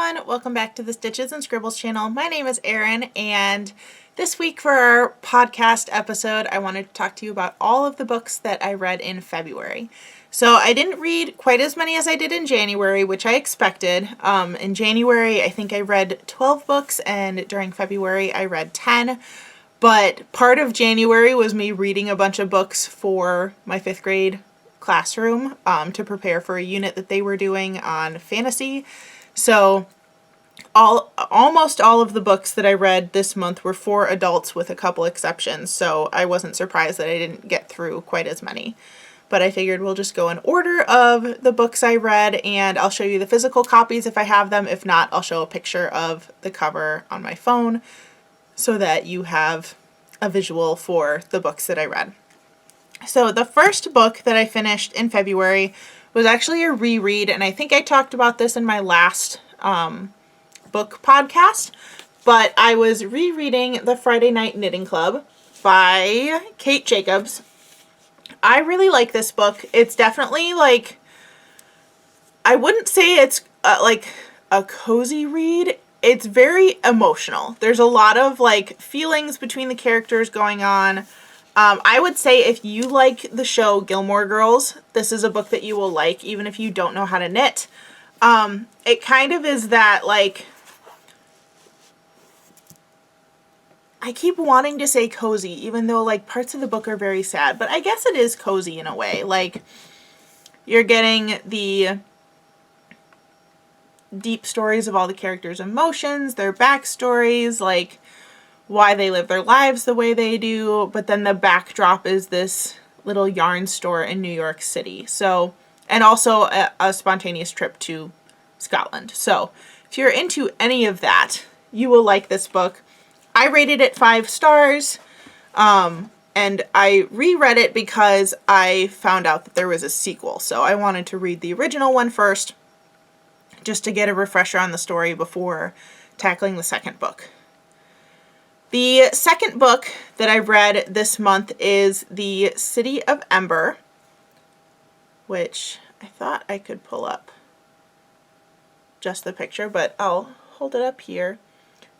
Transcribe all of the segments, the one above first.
everyone, welcome back to the Stitches and Scribbles channel. My name is Erin, and this week for our podcast episode I wanted to talk to you about all of the books that I read in February. So I didn't read quite as many as I did in January, which I expected. In January I think I read 12 books, and during February I read 10. But part of January was me reading a bunch of books for my 5th grade classroom to prepare for a unit that they were doing on fantasy. So almost all of the books that I read this month were for adults with a couple exceptions, so I wasn't surprised that I didn't get through quite as many. But I figured we'll just go in order of the books I read, and I'll show you the physical copies if I have them. If not, I'll show a picture of the cover on my phone so that you have a visual for the books that I read. So the first book that I finished in February was actually a reread, and I think I talked about this in my last book podcast, but I was rereading The Friday Night Knitting Club by Kate Jacobs. I really like this book. It's definitely I wouldn't say it's like a cozy read. It's very emotional. There's a lot of feelings between the characters going on. I would say if you like the show Gilmore Girls, this is a book that you will like, even if you don't know how to knit. It kind of is that, I keep wanting to say cozy, even though, parts of the book are very sad, but I guess it is cozy in a way. You're getting the deep stories of all the characters' emotions, their backstories, why they live their lives the way they do, but then the backdrop is this little yarn store in New York City. So, and also a spontaneous trip to Scotland. So, if you're into any of that, you will like this book. I rated it 5 stars, and I reread it because I found out that there was a sequel. So I wanted to read the original one first, just to get a refresher on the story before tackling the second book. The second book that I read this month is The City of Ember, which I thought I could pull up just the picture, but I'll hold it up here.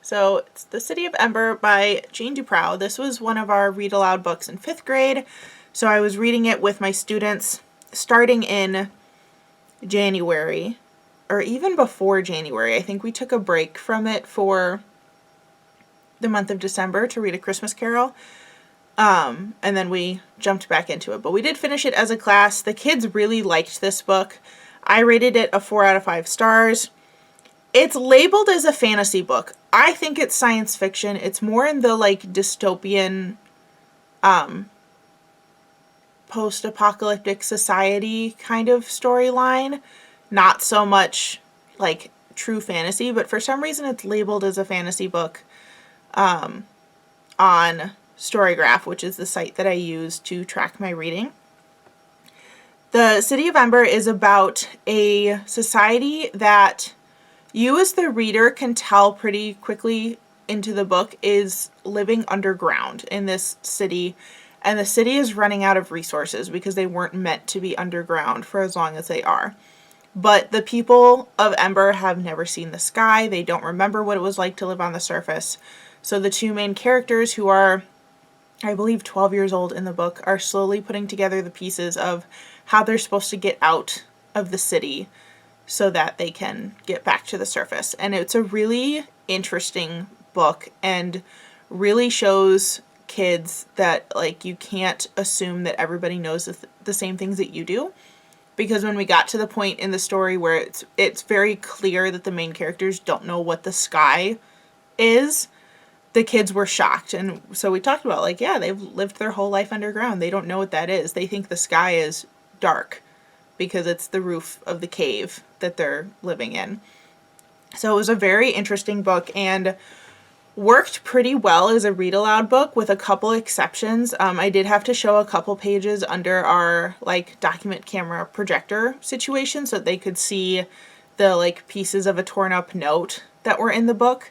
So it's The City of Ember by Jean Duprow. This was one of our read aloud books in 5th grade, so I was reading it with my students starting in January, or even before January. I think we took a break from it for the month of December to read A Christmas Carol, and then we jumped back into it. But we did finish it as a class. The kids really liked this book. I rated it a 4 out of 5 stars. It's labeled as a fantasy book. I think it's science fiction. It's more in the dystopian post-apocalyptic society kind of storyline, not so much true fantasy, but for some reason it's labeled as a fantasy book on Storygraph, which is the site that I use to track my reading. The City of Ember is about a society that you as the reader can tell pretty quickly into the book is living underground in this city, and the city is running out of resources because they weren't meant to be underground for as long as they are. But the people of Ember have never seen the sky. They don't remember what it was like to live on the surface. So the two main characters, who are, I believe, 12 years old in the book, are slowly putting together the pieces of how they're supposed to get out of the city so that they can get back to the surface. And it's a really interesting book and really shows kids that you can't assume that everybody knows the same things that you do. Because when we got to the point in the story where it's very clear that the main characters don't know what the sky is, the kids were shocked. And so we talked about they've lived their whole life underground. They don't know what that is. They think the sky is dark because it's the roof of the cave that they're living in. So it was a very interesting book and worked pretty well as a read aloud book with a couple exceptions. I did have to show a couple pages under our document camera projector situation so that they could see the pieces of a torn up note that were in the book.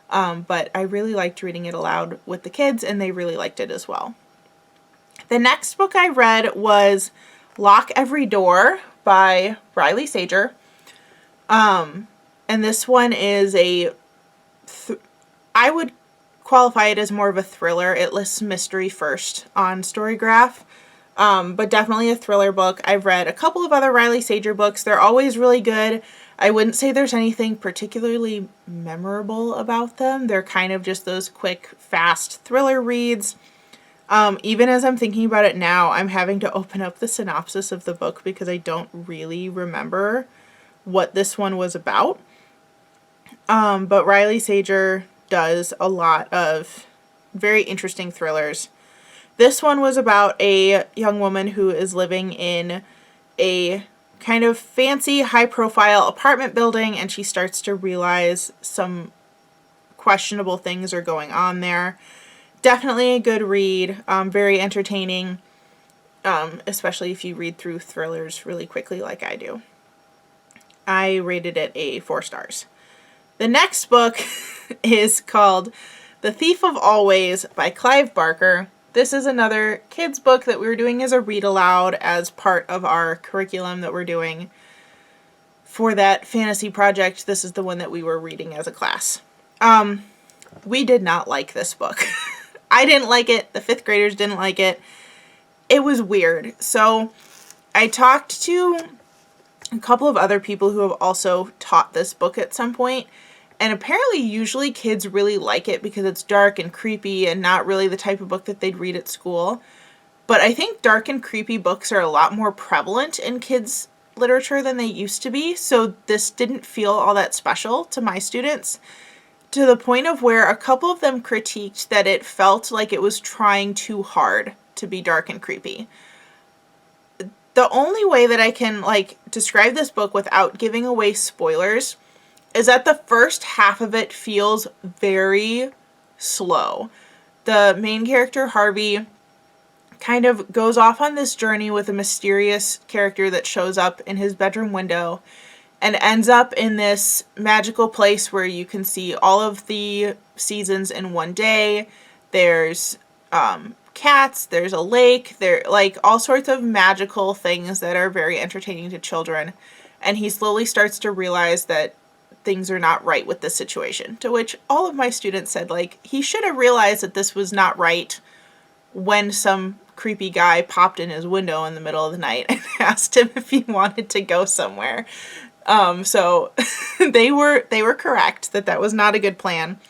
But I really liked reading it aloud with the kids, and they really liked it as well. The next book I read was Lock Every Door by Riley Sager. And this one is I would qualify it as more of a thriller. It lists mystery first on Storygraph, but definitely a thriller book. I've read a couple of other Riley Sager books. They're always really good. I wouldn't say there's anything particularly memorable about them. They're kind of just those quick, fast thriller reads. Even as I'm thinking about it now, I'm having to open up the synopsis of the book because I don't really remember what this one was about. But Riley Sager does a lot of very interesting thrillers. This one was about a young woman who is living in a kind of fancy, high-profile apartment building, and she starts to realize some questionable things are going on there. Definitely a good read, very entertaining, especially if you read through thrillers really quickly like I do. I rated it a 4 stars. The next book is called The Thief of Always by Clive Barker. This is another kids book that we were doing as a read aloud as part of our curriculum that we're doing for that fantasy project. This is the one that we were reading as a class. We did not like this book. I didn't like it. The 5th graders didn't like it. It was weird. So I talked to a couple of other people who have also taught this book at some point. And apparently usually kids really like it because it's dark and creepy and not really the type of book that they'd read at school. But I think dark and creepy books are a lot more prevalent in kids' literature than they used to be. So this didn't feel all that special to my students, to the point of where a couple of them critiqued that it felt like it was trying too hard to be dark and creepy. The only way that I can describe this book without giving away spoilers is that the first half of it feels very slow. The main character, Harvey, kind of goes off on this journey with a mysterious character that shows up in his bedroom window and ends up in this magical place where you can see all of the seasons in one day. There's cats, there's a lake, there all sorts of magical things that are very entertaining to children. And he slowly starts to realize that things are not right with this situation, to which all of my students said he should have realized that this was not right when some creepy guy popped in his window in the middle of the night and asked him if he wanted to go somewhere. So they were correct that was not a good plan.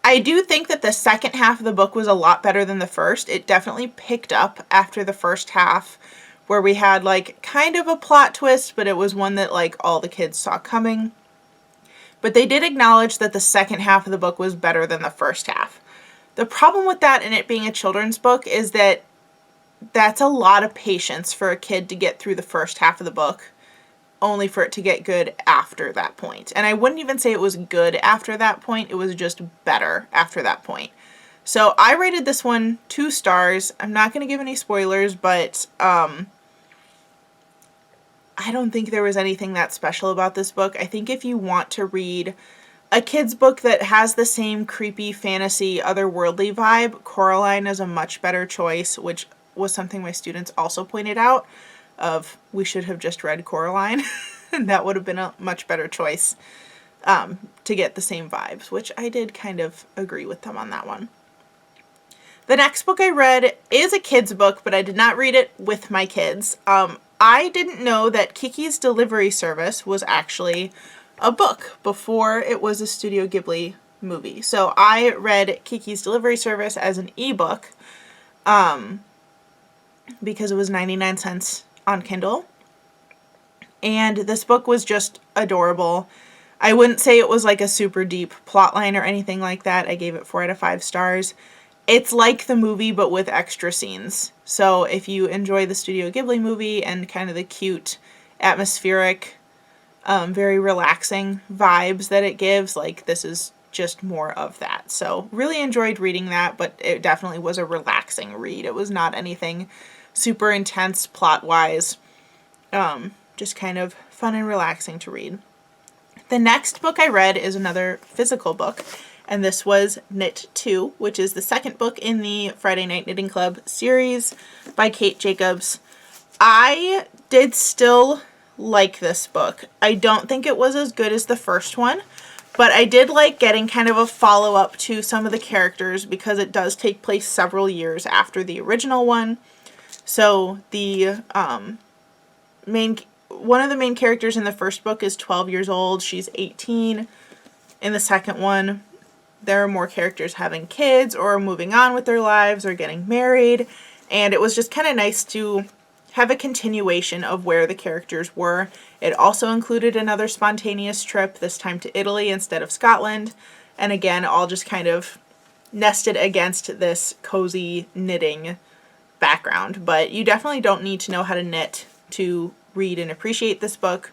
I do think that the second half of the book was a lot better than the first. It definitely picked up after the first half, where we had kind of a plot twist, but it was one that all the kids saw coming. But they did acknowledge that the second half of the book was better than the first half. The problem with that and it being a children's book is that that's a lot of patience for a kid to get through the first half of the book, only for it to get good after that point. And I wouldn't even say it was good after that point. It was just better after that point. So I rated this one 2 stars. I'm not going to give any spoilers, but I don't think there was anything that special about this book. I think if you want to read a kid's book that has the same creepy, fantasy, otherworldly vibe, Coraline is a much better choice, which was something my students also pointed out, of we should have just read Coraline. And that would have been a much better choice to get the same vibes, which I did kind of agree with them on that one. The next book I read is a kid's book, but I did not read it with my kids. I didn't know that Kiki's Delivery Service was actually a book before it was a Studio Ghibli movie. So I read Kiki's Delivery Service as an ebook because it was 99 cents on Kindle. And this book was just adorable. I wouldn't say it was a super deep plotline or anything like that. I gave it 4 out of 5 stars. It's like the movie, but with extra scenes. So if you enjoy the Studio Ghibli movie and kind of the cute, atmospheric, very relaxing vibes that it gives, this is just more of that. So really enjoyed reading that, but it definitely was a relaxing read. It was not anything super intense plot-wise. Just kind of fun and relaxing to read. The next book I read is another physical book, and this was Knit 2, which is the second book in the Friday Night Knitting Club series by Kate Jacobs. I did still like this book. I don't think it was as good as the first one, but I did like getting kind of a follow-up to some of the characters because it does take place several years after the original one. So the one of the main characters in the first book is 12 years old. She's 18. In the second one, there are more characters having kids or moving on with their lives or getting married. And it was just kind of nice to have a continuation of where the characters were. It also included another spontaneous trip, this time to Italy instead of Scotland. And again, all just kind of nested against this cozy knitting background. But you definitely don't need to know how to knit to read and appreciate this book.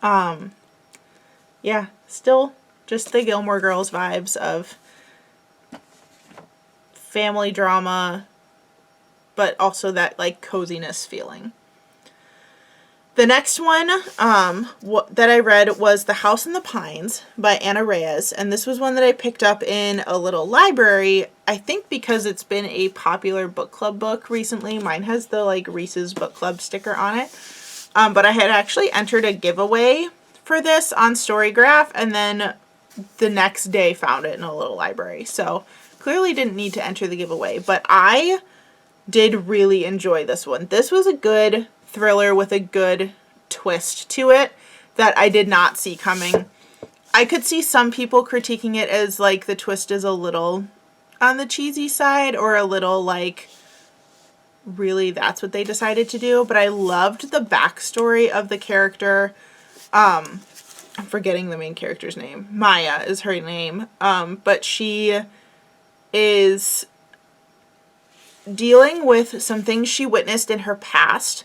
Yeah, still just the Gilmore Girls vibes of family drama, but also that like coziness feeling. The next one that I read was The House in the Pines by Anna Reyes, and this was one that I picked up in a little library, I think because it's been a popular book club book recently. Mine has the like Reese's Book Club sticker on it, but I had actually entered a giveaway for this on Storygraph, and then the next day found it in a little library, so clearly didn't need to enter the giveaway, but I did really enjoy this one. This was a good thriller with a good twist to it that I did not see coming. I could see some people critiquing it as like the twist is a little on the cheesy side or a little like really that's what they decided to do, but I loved the backstory of the character. I'm forgetting the main character's name. Maya is her name. But she is dealing with some things she witnessed in her past,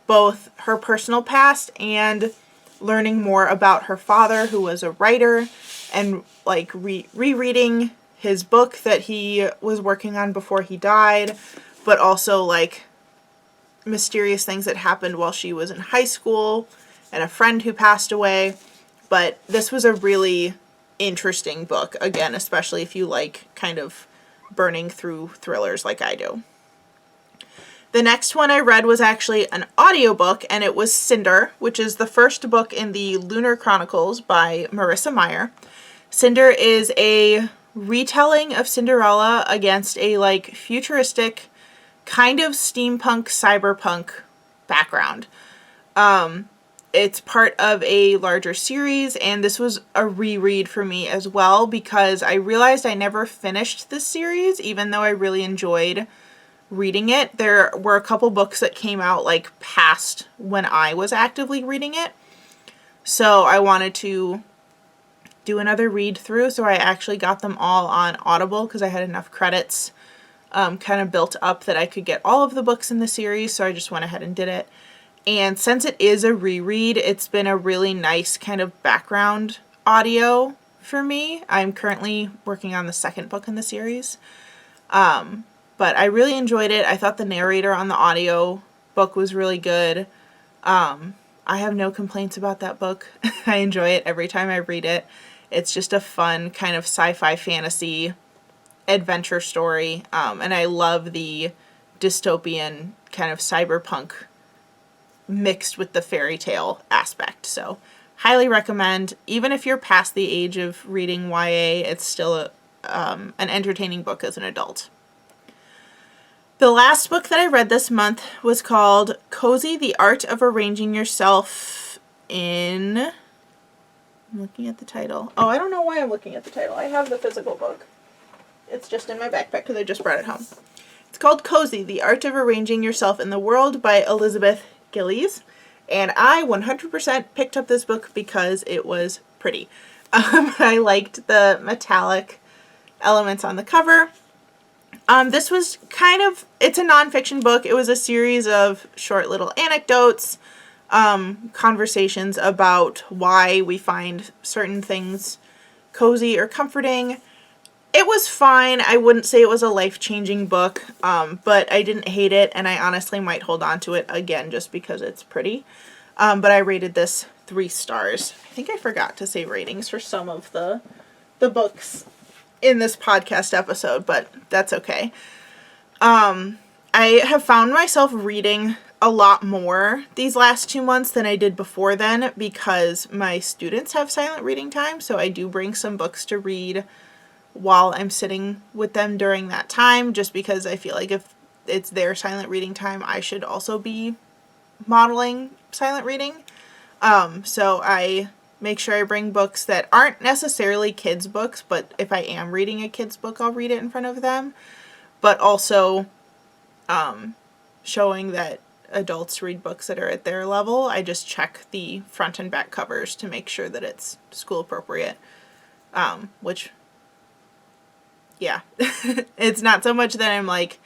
both her personal past and learning more about her father, who was a writer, and like rereading his book that he was working on before he died, but also like mysterious things that happened while she was in high school and a friend who passed away. But this was a really interesting book, again, especially if you like kind of burning through thrillers like I do. The next one I read was actually an audiobook, and it was Cinder, which is the first book in the Lunar Chronicles by Marissa Meyer. Cinder is a retelling of Cinderella against a like futuristic kind of steampunk cyberpunk background. It's part of a larger series, and this was a reread for me as well because I realized I never finished this series, even though I really enjoyed reading it. There were a couple books that came out like past when I was actively reading it, so I wanted to do another read through, so I actually got them all on Audible because I had enough credits kind of built up that I could get all of the books in the series, so I just went ahead and did it. And since it is a reread, it's been a really nice kind of background audio for me. I'm currently working on the second book in the series. But I really enjoyed it. I thought the narrator on the audio book was really good. I have no complaints about that book. I enjoy it every time I read it. It's just a fun kind of sci-fi fantasy adventure story. And I love the dystopian kind of cyberpunk mixed with the fairy tale aspect. So highly recommend. Even if you're past the age of reading YA, it's still an entertaining book as an adult. The last book that I read this month was called Cozy, The Art of Arranging Yourself in... I'm looking at the title. Oh, I don't know why I'm looking at the title. I have the physical book. It's just in my backpack because I just brought it home. It's called Cozy, The Art of Arranging Yourself in the World by Elizabeth Gillies, and I 100% picked up this book because it was pretty. I liked the metallic elements on the cover. This was it's a nonfiction book. It was a series of short little anecdotes, conversations about why we find certain things cozy or comforting. It was fine. I wouldn't say it was a life-changing book, but I didn't hate it, and I honestly might hold on to it again just because it's pretty. But I rated this 3 stars. I think I forgot to say ratings for some of the books in this podcast episode, but that's okay. I have found myself reading a lot more these last 2 months than I did before then because my students have silent reading time, so I do bring some books to read while I'm sitting with them during that time, just because I feel like if it's their silent reading time, I should also be modeling silent reading. So I make sure I bring books that aren't necessarily kids' books, but if I am reading a kid's book, I'll read it in front of them. But also showing that adults read books that are at their level. I just check the front and back covers to make sure that it's school appropriate. Which, yeah, it's not so much that I'm like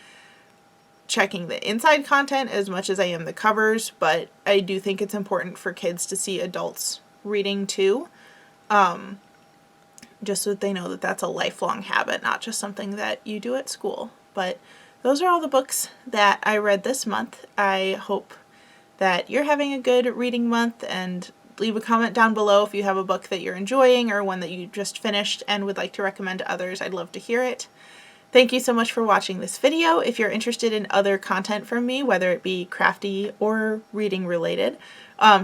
checking the inside content as much as I am the covers, but I do think it's important for kids to see adults reading too, just so that they know that that's a lifelong habit, not just something that you do at school. But those are all the books that I read this month. I hope that you're having a good reading month, and leave a comment down below if you have a book that you're enjoying or one that you just finished and would like to recommend to others. I'd love to hear it. Thank you so much for watching this video. If you're interested in other content from me, whether it be crafty or reading related,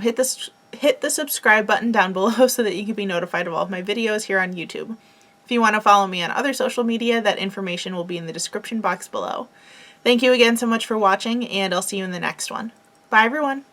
hit the subscribe button down below so that you can be notified of all of my videos here on YouTube. If you want to follow me on other social media, that information will be in the description box below. Thank you again so much for watching, and I'll see you in the next one. Bye everyone!